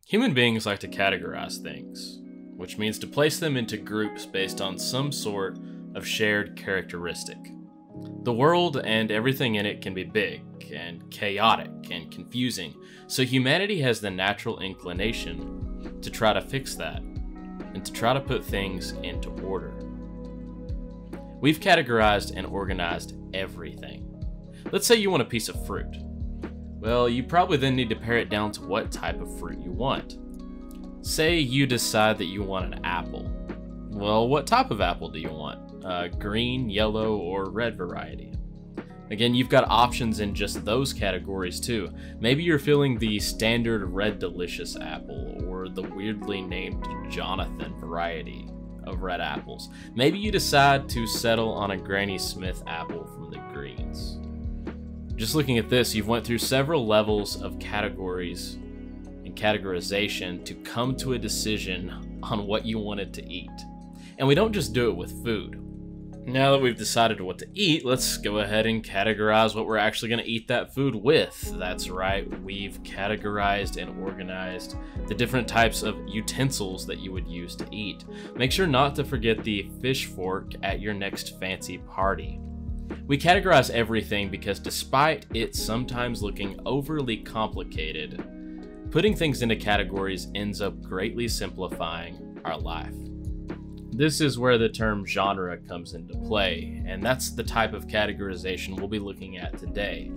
Human beings like to categorize things, which means to place them into groups based on some sort of shared characteristic. The world and everything in it can be big and chaotic and confusing, so humanity has the natural inclination to try to fix that and to try to put things into order. We've categorized and organized everything. Let's say you want a piece of fruit. Well, you probably then need to pare it down to what type of fruit you want. Say you decide that you want an apple. Well, what type of apple do you want? Green, yellow, or red variety? Again, you've got options in just those categories too. Maybe you're feeling the standard red delicious apple or the weirdly named Jonathan variety of red apples. Maybe you decide to settle on a Granny Smith apple from the greens. Just looking at this, you've went through several levels of categories and categorization to come to a decision on what you wanted to eat. And we don't just do it with food. Now that we've decided what to eat, let's go ahead and categorize what we're actually going to eat that food with. That's right, we've categorized and organized the different types of utensils that you would use to eat. Make sure not to forget the fish fork at your next fancy party. We categorize everything because despite it sometimes looking overly complicated, putting things into categories ends up greatly simplifying our life. This is where the term genre comes into play, and that's the type of categorization we'll be looking at today.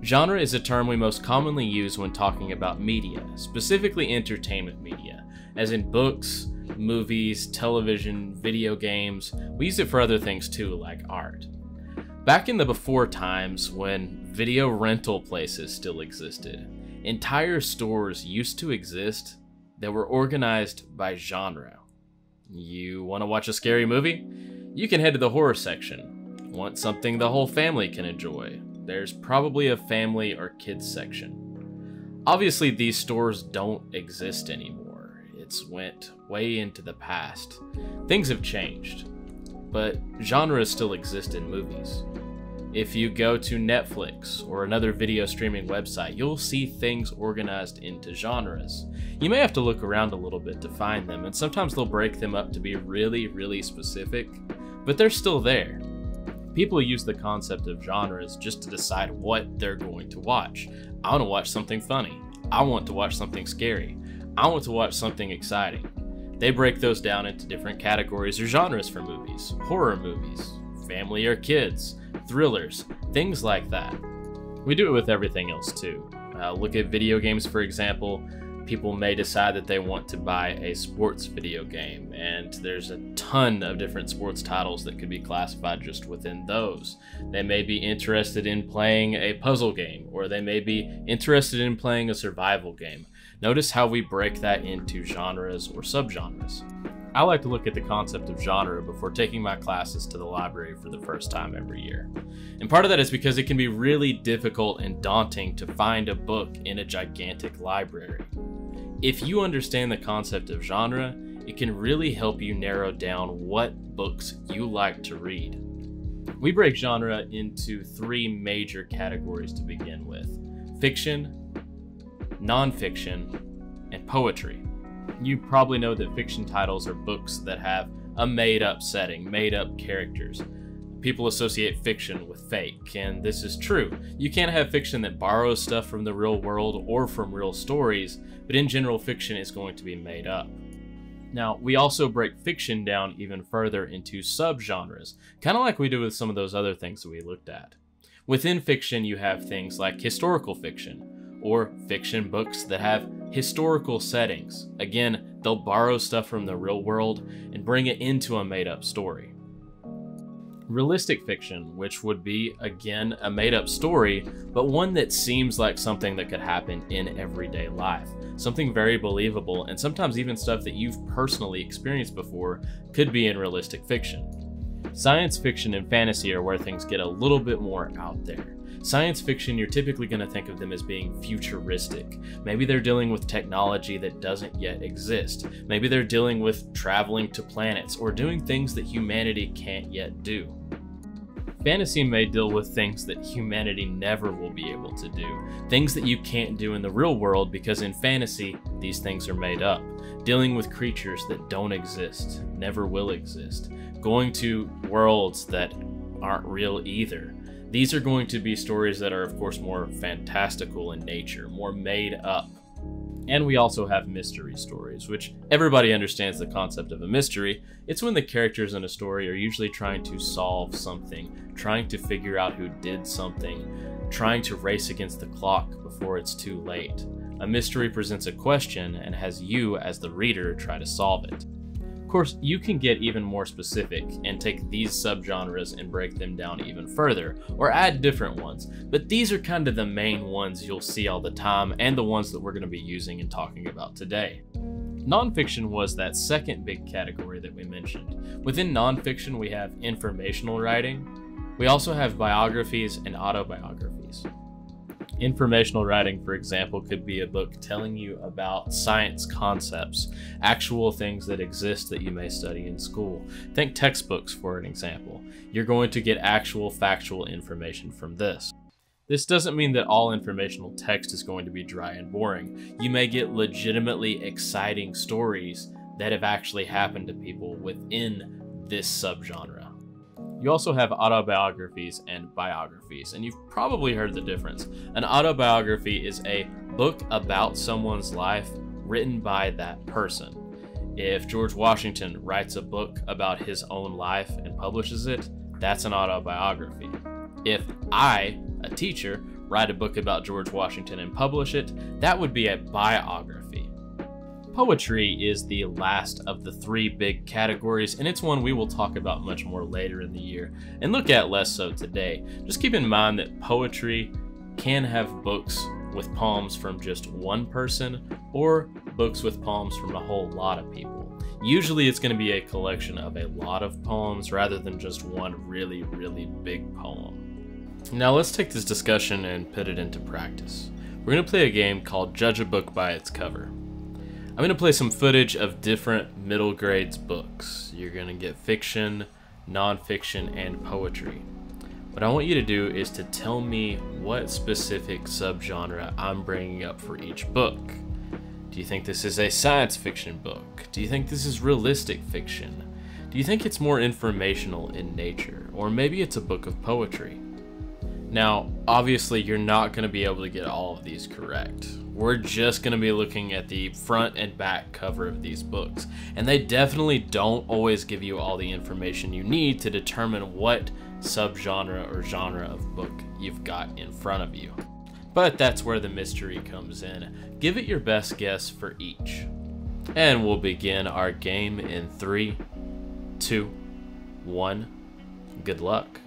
Genre is a term we most commonly use when talking about media, specifically entertainment media, as in books, movies, television, video games. We use it for other things too, like art. Back in the before times, when video rental places still existed, entire stores used to exist that were organized by genre. You want to watch a scary movie? You can head to the horror section. Want something the whole family can enjoy? There's probably a family or kids section. Obviously, these stores don't exist anymore. It's went way into the past. Things have changed, but genres still exist in movies. If you go to Netflix or another video streaming website, you'll see things organized into genres. You may have to look around a little bit to find them, and sometimes they'll break them up to be really specific, but they're still there. People use the concept of genres just to decide what they're going to watch. I want to watch something funny. I want to watch something scary. I want to watch something exciting. They break those down into different categories or genres for movies. Horror movies, family or kids, thrillers, things like that. We do it with everything else too. Look at video games, for example. People may decide that they want to buy a sports video game, and there's a ton of different sports titles that could be classified just within those. They may be interested in playing a puzzle game, or they may be interested in playing a survival game. Notice how we break that into genres or subgenres. I like to look at the concept of genre before taking my classes to the library for the first time every year. And part of that is because it can be really difficult and daunting to find a book in a gigantic library. If you understand the concept of genre, it can really help you narrow down what books you like to read. We break genre into three major categories to begin with: fiction, nonfiction, and poetry. You probably know that fiction titles are books that have a made-up setting, made-up characters. People associate fiction with fake, and this is true. You can't have fiction that borrows stuff from the real world or from real stories, but in general, fiction is going to be made up. Now, we also break fiction down even further into subgenres, kind of like we do with some of those other things that we looked at. Within fiction, you have things like historical fiction, or fiction books that have historical settings. Again, they'll borrow stuff from the real world and bring it into a made-up story. Realistic fiction, which would be, again, a made-up story, but one that seems like something that could happen in everyday life. Something very believable, and sometimes even stuff that you've personally experienced before could be in realistic fiction. Science fiction and fantasy are where things get a little bit more out there. Science fiction, you're typically going to think of them as being futuristic. Maybe they're dealing with technology that doesn't yet exist. Maybe they're dealing with traveling to planets or doing things that humanity can't yet do. Fantasy may deal with things that humanity never will be able to do, things that you can't do in the real world because in fantasy, these things are made up. Dealing with creatures that don't exist, never will exist, going to worlds that aren't real either. These are going to be stories that are, of course, more fantastical in nature, more made up. And we also have mystery stories, which everybody understands the concept of a mystery. It's when the characters in a story are usually trying to solve something, trying to figure out who did something, trying to race against the clock before it's too late. A mystery presents a question and has you, as the reader, try to solve it. Of course, you can get even more specific and take these subgenres and break them down even further, or add different ones, but these are kind of the main ones you'll see all the time and the ones that we're going to be using and talking about today. Nonfiction was that second big category that we mentioned. Within nonfiction, we have informational writing. We also have biographies and autobiographies. Informational writing, for example, could be a book telling you about science concepts, actual things that exist that you may study in school. Think textbooks, for an example. You're going to get actual factual information from this. This doesn't mean that all informational text is going to be dry and boring. You may get legitimately exciting stories that have actually happened to people within this subgenre. You also have autobiographies and biographies, and you've probably heard the difference. An autobiography is a book about someone's life written by that person. If George Washington writes a book about his own life and publishes it, that's an autobiography. If I, a teacher, write a book about George Washington and publish it, that would be a biography. Poetry is the last of the three big categories, and it's one we will talk about much more later in the year, and look at less so today. Just keep in mind that poetry can have books with poems from just one person, or books with poems from a whole lot of people. Usually it's going to be a collection of a lot of poems rather than just one really, really big poem. Now let's take this discussion and put it into practice. We're going to play a game called Judge a Book by Its Cover. I'm going to play some footage of different middle grades books. You're going to get fiction, nonfiction, and poetry. What I want you to do is to tell me what specific subgenre I'm bringing up for each book. Do you think this is a science fiction book? Do you think this is realistic fiction? Do you think it's more informational in nature? Or maybe it's a book of poetry? Now, obviously, you're not going to be able to get all of these correct. We're just going to be looking at the front and back cover of these books, and they definitely don't always give you all the information you need to determine what subgenre or genre of book you've got in front of you. But that's where the mystery comes in. Give it your best guess for each. And we'll begin our game in 3, 2, 1. Good luck.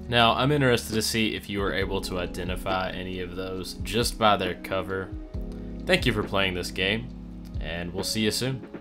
Now, I'm interested to see if you were able to identify any of those just by their cover. Thank you for playing this game, and we'll see you soon.